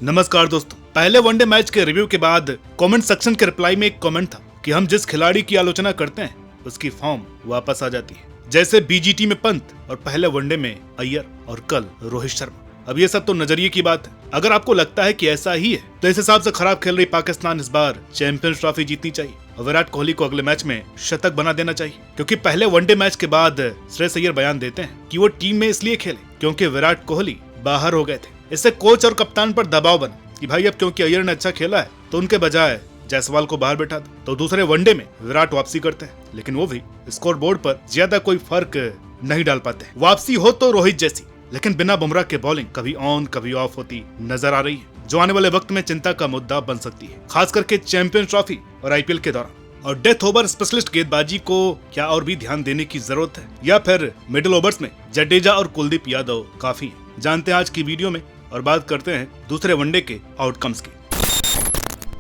नमस्कार दोस्तों, पहले वनडे मैच के रिव्यू के बाद कमेंट सेक्शन के रिप्लाई में एक कमेंट था कि हम जिस खिलाड़ी की आलोचना करते हैं उसकी फॉर्म वापस आ जाती है। जैसे बीजीटी में पंत और पहले वनडे में अय्यर और कल रोहित शर्मा। अब ये सब तो नजरिए की बात है। अगर आपको लगता है कि ऐसा ही है तो इस हिसाब से खराब खेल रही पाकिस्तान इस बार चैंपियंस ट्रॉफी जीतनी चाहिए और विराट कोहली को अगले मैच में शतक बना देना चाहिए, क्योंकि पहले वनडे मैच के बाद श्रेयस अय्यर बयान देते हैं कि वो टीम में इसलिए खेले क्योंकि विराट कोहली बाहर हो गए थे। इससे कोच और कप्तान पर दबाव बना कि भाई अब क्योंकि अय्यर ने अच्छा खेला है तो उनके बजाय जायसवाल को बाहर बैठा दो। तो दूसरे वनडे में विराट वापसी करते हैं, लेकिन वो भी स्कोर बोर्ड पर ज्यादा कोई फर्क नहीं डाल पाते। वापसी हो तो रोहित जैसी, लेकिन बिना बुमराह के बॉलिंग कभी ऑन कभी ऑफ होती नजर आ रही है, जो आने वाले वक्त में चिंता का मुद्दा बन सकती है, खास करके चैंपियंस ट्रॉफी और आईपीएल के दौरान। और डेथ ओवर स्पेशलिस्ट गेंदबाजी को क्या और भी ध्यान देने की जरूरत है, या फिर मिडिल ओवर्स में जडेजा और कुलदीप यादव काफी है? जानते हैं आज की वीडियो में और बात करते हैं दूसरे वनडे के आउटकम्स की।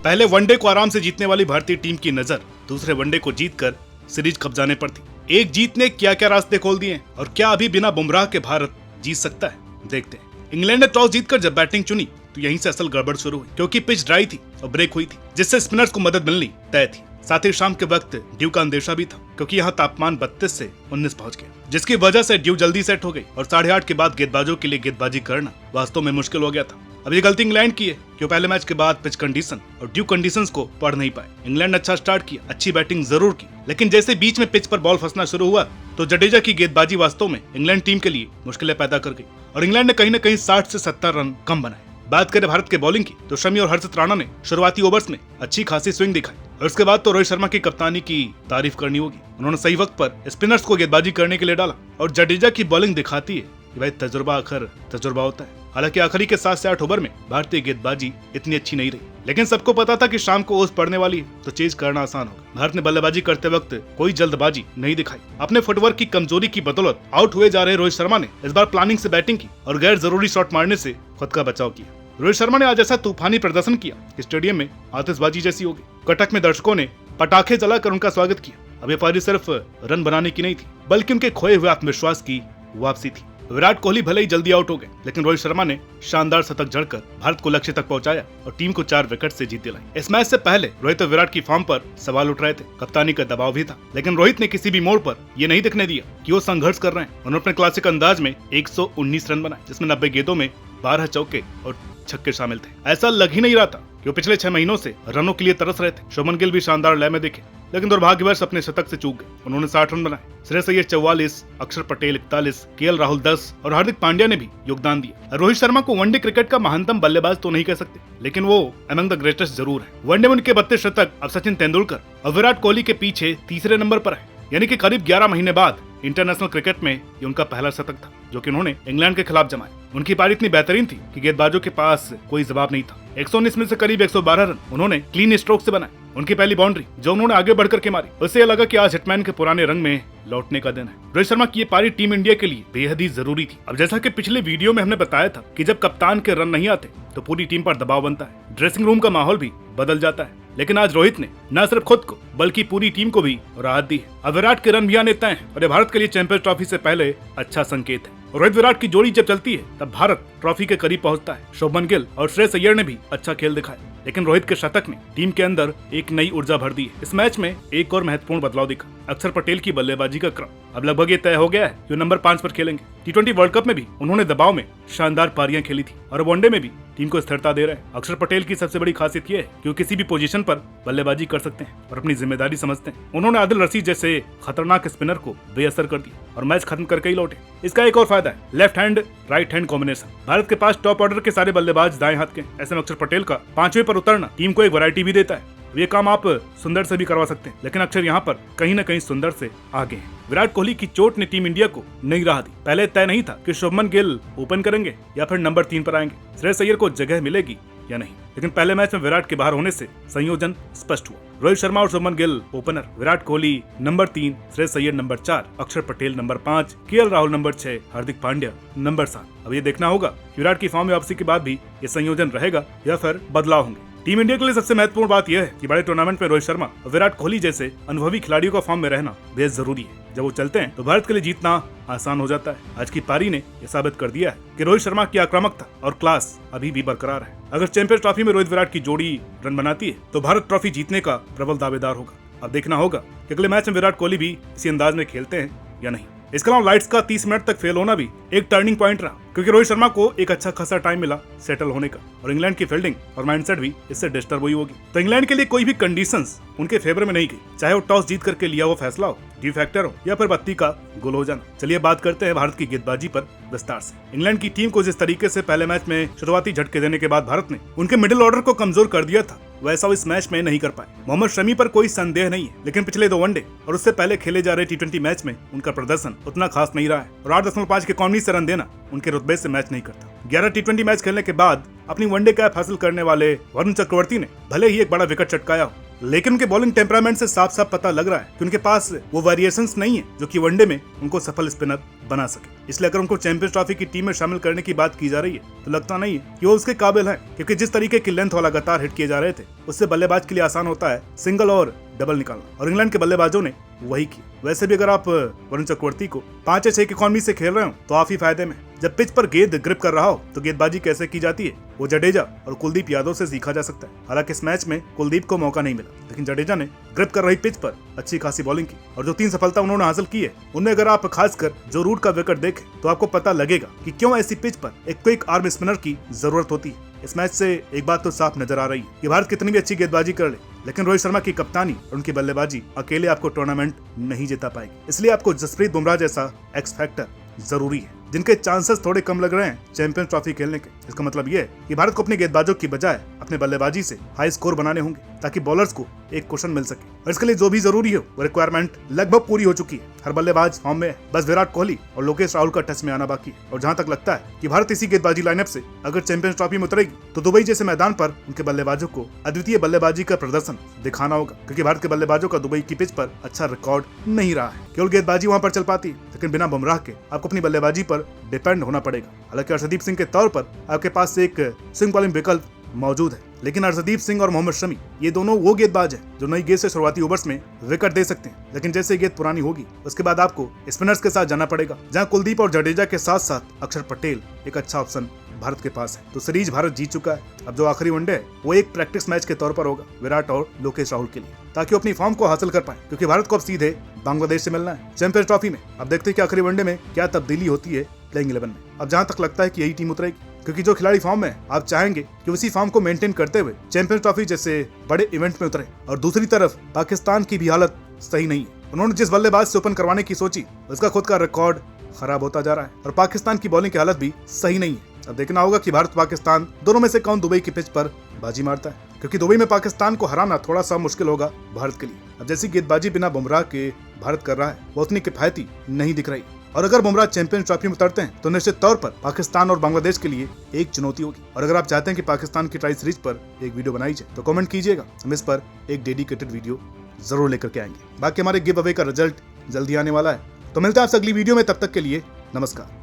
पहले वनडे को आराम से जीतने वाली भारतीय टीम की नजर दूसरे वनडे को जीतकर सीरीज कब्जाने पर थी। एक जीत ने क्या क्या रास्ते खोल दिए और क्या अभी बिना बुमराह के भारत जीत सकता है, देखते हैं। इंग्लैंड ने टॉस जीतकर जब बैटिंग चुनी तो यहीं से असल गड़बड़ शुरू हुई, क्योंकि पिच ड्राई थी और ब्रेक हुई थी, जिससे स्पिनर्स को मदद मिलनी तय थी। साथ ही शाम के वक्त ड्यू का अंदेशा भी था, क्योंकि यहाँ तापमान 32 से 19 पहुंच गया, जिसकी वजह से ड्यू जल्दी सेट हो गई और 8:30 के बाद गेंदबाजों के लिए गेंदबाजी करना वास्तव में मुश्किल हो गया था। अब ये गलती इंग्लैंड की है कि पहले मैच के बाद पिच कंडीशन और ड्यू कंडीशंस को पढ़ नहीं पाए। इंग्लैंड ने अच्छा स्टार्ट किया, अच्छी बैटिंग जरूर की, लेकिन जैसे बीच में पिच पर बॉल फंसना शुरू हुआ तो जडेजा की गेंदबाजी वास्तव में इंग्लैंड टीम के लिए मुश्किलें पैदा कर गई और इंग्लैंड ने कहीं न कहीं 60 से 70 रन कम बनाए। बात करें भारत के बॉलिंग की तो शमी और हर्षित राणा ने शुरुआती ओवर्स में अच्छी खासी स्विंग दिखाई और उसके बाद तो रोहित शर्मा की कप्तानी की तारीफ करनी होगी। उन्होंने सही वक्त पर स्पिनर्स को गेंदबाजी करने के लिए डाला और जडेजा की बॉलिंग दिखाती है कि भाई तजुर्बा आखिर तजुर्बा होता है। हालांकि आखिरी के 7 से 8 ओवर में भारतीय गेंदबाजी इतनी अच्छी नहीं रही, लेकिन सबको पता था कि शाम को ओस पड़ने वाली है तो चेज करना आसान होगा। भारत ने बल्लेबाजी करते वक्त कोई जल्दबाजी नहीं दिखाई। अपने फुटवर्क की कमजोरी की बदौलत आउट हुए जा रहे रोहित शर्मा ने इस बार प्लानिंग से बैटिंग की और गैर जरूरी शॉट मारने से खुद का बचाव किया। रोहित शर्मा ने आज ऐसा तूफानी प्रदर्शन किया कि स्टेडियम में आतिशबाजी जैसी हो गई। कटक में दर्शकों ने पटाखे जलाकर उनका स्वागत किया। अब ये पारी सिर्फ रन बनाने की नहीं थी, बल्कि उनके खोए हुए आत्मविश्वास की वापसी थी। विराट कोहली भले ही जल्दी आउट हो गए, लेकिन रोहित शर्मा ने शानदार शतक जड़कर भारत को लक्ष्य तक पहुंचाया और टीम को 4 विकेट से जीत दिलाई। इस मैच से पहले रोहित और विराट की फॉर्म पर सवाल उठ रहे थे, कप्तानी का दबाव भी था, लेकिन रोहित ने किसी भी मोड़ पर ये नहीं दिखने दिया कि वो संघर्ष कर रहे हैं। उन्होंने अपने क्लासिक अंदाज में 119 रन बनाए, जिसमें 90 गेंदों में 12 चौके और छक्के शामिल थे। ऐसा लग ही नहीं रहा था कि वो पिछले 6 महीनों से रनों के लिए तरस रहे थे। शुभमन गिल भी शानदार लय में दिखे, लेकिन दुर्भाग्यवश अपने शतक से चूक गए। उन्होंने 60 रन बनाए। श्रेयस अय्यर 44, अक्षर पटेल 41, केएल राहुल 10 और हार्दिक पांड्या ने भी योगदान दिया। रोहित शर्मा को वनडे क्रिकेट का महानतम बल्लेबाज तो नहीं कह सकते, लेकिन वो अमंग द ग्रेटेस्ट जरूर है। वनडे में उनके 32 शतक अब सचिन तेंदुलकर और विराट कोहली के पीछे तीसरे नंबर पर है, यानी कि करीब 11 महीने बाद इंटरनेशनल क्रिकेट में ये उनका पहला शतक था, जो कि उन्होंने इंग्लैंड के खिलाफ जमाया। उनकी पारी इतनी बेहतरीन थी कि गेंदबाजों के पास कोई जवाब नहीं था। 119 में से करीब 112 रन उन्होंने क्लीन स्ट्रोक से बनाए। उनकी पहली बाउंड्री जो उन्होंने आगे बढ़कर के मारी, उससे यह लगा कि आज हिटमैन के पुराने रंग में लौटने का दिन है। रोहित शर्मा की ये पारी टीम इंडिया के लिए बेहद ही जरूरी थी। अब जैसा कि पिछले वीडियो में हमने बताया था कि जब कप्तान के रन नहीं आते तो पूरी टीम पर दबाव बनता है, ड्रेसिंग रूम का माहौल भी बदल जाता है। लेकिन आज रोहित ने न सिर्फ खुद को बल्कि पूरी टीम को भी राहत दी है। अब विराट के रन भी आने तय हैं और ये भारत के लिए चैंपियंस ट्रॉफी से पहले अच्छा संकेत है। रोहित विराट की जोड़ी जब चलती है तब भारत ट्रॉफी के करीब पहुंचता है। शुभमन गिल और श्रेयस अय्यर ने भी अच्छा खेल दिखाया, लेकिन रोहित के शतक ने टीम के अंदर एक नई ऊर्जा भर दी है। इस मैच में एक और महत्वपूर्ण बदलाव दिखा। अक्षर पटेल की बल्लेबाजी का क्रम अब लगभग ये तय हो गया है कि नंबर 5 पर खेलेंगे। T20 वर्ल्ड कप में भी उन्होंने दबाव में शानदार पारियां खेली थी और वनडे में भी टीम को स्थिरता दे रहे हैं। अक्षर पटेल की सबसे बड़ी खासियत यह है कि वो किसी भी पोजीशन पर बल्लेबाजी कर सकते हैं और अपनी जिम्मेदारी समझते हैं। उन्होंने आदिल रशीद जैसे खतरनाक स्पिनर को बेअसर कर दिया और मैच खत्म करके ही लौटे। इसका एक और फायदा है left hand right hand combination. Bharat के पास टॉप ऑर्डर के सारे बल्लेबाज दाएं हाथ के, ऐसे में अक्षर पटेल का 5वें पर उतरना टीम को एक वैरायटी भी देता है। ये काम आप सुंदर से भी करवा सकते हैं, लेकिन अक्षर यहाँ पर कहीं न कहीं सुंदर से आगे हैं। विराट कोहली की चोट ने टीम इंडिया को नई राह दी। पहले तय नहीं था कि शुभमन गिल ओपन करेंगे या फिर नंबर 3 पर आएंगे, श्रेयस अय्यर को जगह मिलेगी या नहीं, लेकिन पहले मैच में विराट के बाहर होने से संयोजन स्पष्ट हुआ। रोहित शर्मा और Shubman Gill opener, Virat Kohli number 3, Shreyas Iyer number 4, अक्षर Patel number 5, KL Rahul number 6, Hardik Pandya number 7। अब ये देखना होगा विराट की फॉर्म में वापसी के बाद भी ये संयोजन रहेगा या फिर बदलाव होंगे। टीम इंडिया के लिए सबसे महत्वपूर्ण बात यह है कि बड़े टूर्नामेंट में रोहित शर्मा और विराट कोहली जैसे अनुभवी खिलाड़ियों का फॉर्म में रहना बेहद जरूरी है। जब वो चलते हैं तो भारत के लिए जीतना आसान हो जाता है। आज की पारी ने यह साबित कर दिया है कि रोहित शर्मा की आक्रामकता और क्लास अभी भी बरकरार है। अगर चैंपियंस ट्रॉफी में रोहित विराट की जोड़ी रन बनाती है तो भारत ट्रॉफी जीतने का प्रबल दावेदार होगा। अब देखना होगा कि अगले मैच में विराट कोहली भी इसी अंदाज में खेलते हैं या नहीं। इसके अलावा लाइट्स का 30 मिनट तक फेल होना भी एक टर्निंग पॉइंट रहा, क्योंकि रोहित शर्मा को एक अच्छा खासा टाइम मिला सेटल होने का और इंग्लैंड की फील्डिंग और माइंडसेट भी इससे डिस्टर्ब हुई होगी। तो इंग्लैंड के लिए कोई भी कंडीशंस उनके फेवर में नहीं गई, चाहे वो टॉस जीत करके लिया वो फैसला हो, ड्यू फैक्टर हो या फिर बत्ती का गोल हो जाना। चलिए बात करते हैं भारत की गेंदबाजी पर विस्तार से। इंग्लैंड की टीम को जिस तरीके से पहले मैच में शुरुआती झटके देने के बाद भारत ने उनके मिडिल ऑर्डर को कमजोर कर दिया था, वैसा इस मैच में नहीं कर पाए। मोहम्मद शमी पर कोई संदेह नहीं है, लेकिन पिछले 2 वनडे और उससे पहले खेले जा रहे T20 मैच में उनका प्रदर्शन उतना खास नहीं रहा है और 8.5 के इकॉनमी से रन देना उनके रुतबे से मैच नहीं करता। 11 T20 मैच खेलने के बाद अपनी वनडे कैप हासिल करने वाले वरुण चक्रवर्ती ने भले ही एक बड़ा विकेट चटकाया हो, लेकिन उनके बॉलिंग टेम्परामेंट से साफ साफ पता लग रहा है कि उनके पास वो वेरिएशंस नहीं है जो कि वनडे में उनको सफल स्पिनर बना सके। इसलिए अगर उनको चैंपियंस ट्रॉफी की टीम में शामिल करने की बात की जा रही है तो लगता नहीं है कि वो उसके काबिल है, क्योंकि जिस तरीके की लेंथ वाला लगातार हिट किए जा रहे थे उससे बल्लेबाज के लिए आसान होता है सिंगल और डबल निकालना, और इंग्लैंड के बल्लेबाजों ने वही किया। वैसे भी अगर आप वरुण चक्रवर्ती को 5 या 6 की इकॉनमी से खेल रहे हो तो आप ही फायदे में। जब पिच पर गेंद ग्रिप कर रहा हो तो गेंदबाजी कैसे की जाती है वो जडेजा और कुलदीप यादव से सीखा जा सकता है। हालांकि इस मैच में कुलदीप को मौका नहीं मिला, लेकिन जडेजा ने ग्रिप कर रही पिच पर अच्छी खासी बॉलिंग की और जो 3 सफलता उन्होंने हासिल की है उनमें अगर आप खासकर जो रूट का विकेट देखें तो आपको पता लगेगा कि क्यों ऐसी पिच पर एक क्विक आर्म स्पिनर की जरूरत होती है। इस मैच से एक बात तो साफ नजर आ रही है कि भारत कितनी भी अच्छी गेंदबाजी कर ले, लेकिन रोहित शर्मा की कप्तानी और उनकी बल्लेबाजी अकेले आपको टूर्नामेंट नहीं जिता पाएगी। इसलिए आपको जसप्रीत बुमराह जैसा एक्स फैक्टर जरूरी है, जिनके चांसेस थोड़े कम लग रहे हैं चैंपियंस ट्रॉफी खेलने के। इसका मतलब यह है कि भारत को अपने गेंदबाजों की बजाय अपने बल्लेबाजी से हाई स्कोर बनाने होंगे ताकि बॉलर्स को एक क्वेश्चन मिल सके, और इसके लिए जो भी जरूरी हो वो रिक्वायरमेंट लगभग पूरी हो चुकी है। हर बल्लेबाज फॉर्म में है, बस विराट कोहली और लोकेश राहुल का टच में आना बाकी है। और जहां तक लगता है कि भारत इसी गेंदबाजी लाइनअप से अगर चैंपियंस ट्रॉफी में उतरेगी तो दुबई जैसे मैदान पर उनके बल्लेबाजों को अद्वितीय बल्लेबाजी का प्रदर्शन दिखाना होगा, क्योंकि भारत के बल्लेबाजों का दुबई की पिच पर अच्छा रिकॉर्ड नहीं रहा है। केवल गेंदबाजी वहां पर चल पाती है, लेकिन बिना बुमराह के आपको अपनी बल्लेबाजी पर डिपेंड होना पड़ेगा। हालांकि अर्शदीप सिंह के तौर पर आपके पास एक स्विंग बॉलिंग विकल्प मौजूद है, लेकिन अर्शदीप सिंह और मोहम्मद शमी ये दोनों वो गेंदबाज हैं जो नई गेंद से शुरुआती ओवर्स में विकेट दे सकते हैं, लेकिन जैसे गेंद पुरानी होगी उसके बाद आपको स्पिनर्स के साथ जाना पड़ेगा, जहां कुलदीप और जडेजा के साथ साथ अक्षर पटेल एक अच्छा ऑप्शन भारत के पास है। तो सीरीज भारत जीत चुका है। अब जो आखिरी वनडे है वो एक प्रैक्टिस मैच के तौर पर होगा विराट और लोकेश राहुल के लिए, ताकि वो अपनी फॉर्म को हासिल कर पाए, क्योंकि भारत को अब सीधे बांग्लादेश से मिलना है चैंपियंस ट्रॉफी में। अब देखते हैं कि आखिरी वनडे में क्या तब्दीली होती है प्लेइंग 11 में। अब जहां तक लगता है कि यही टीम उतरेगी, क्योंकि जो खिलाड़ी फॉर्म में आप चाहेंगे कि उसी फॉर्म को मेंटेन करते हुए चैंपियंस ट्रॉफी जैसे बड़े इवेंट में उतरे। और दूसरी तरफ पाकिस्तान की भी हालत सही नहीं है। उन्होंने जिस बल्लेबाज से ओपन करवाने की सोची उसका खुद का रिकॉर्ड खराब होता जा रहा है, और पाकिस्तान की बॉलिंग की हालत भी सही नहीं है। अब देखना होगा कि भारत पाकिस्तान दोनों में से कौन दुबई की पिच पर बाजी मारता है, क्योंकि दुबई में पाकिस्तान को हराना थोड़ा सा मुश्किल होगा भारत के लिए। अब जैसी गेंदबाजी बिना बुमराह के भारत कर रहा है वो उतनी किफायती नहीं दिख रही, और अगर बुमराह चैंपियंस ट्रॉफी में उतरते हैं तो निश्चित तौर पर पाकिस्तान और बांग्लादेश के लिए एक चुनौती होगी। और अगर आप चाहते हैं कि पाकिस्तान की ट्राई सीरीज पर एक वीडियो बनाई जाए तो कमेंट कीजिएगा, हम इस पर एक डेडिकेटेड वीडियो जरूर लेकर के आएंगे। बाकी हमारे गिव अवे का रिजल्ट जल्दी आने वाला है, तो मिलते हैं आपसे अगली वीडियो में। तब तक के लिए नमस्कार।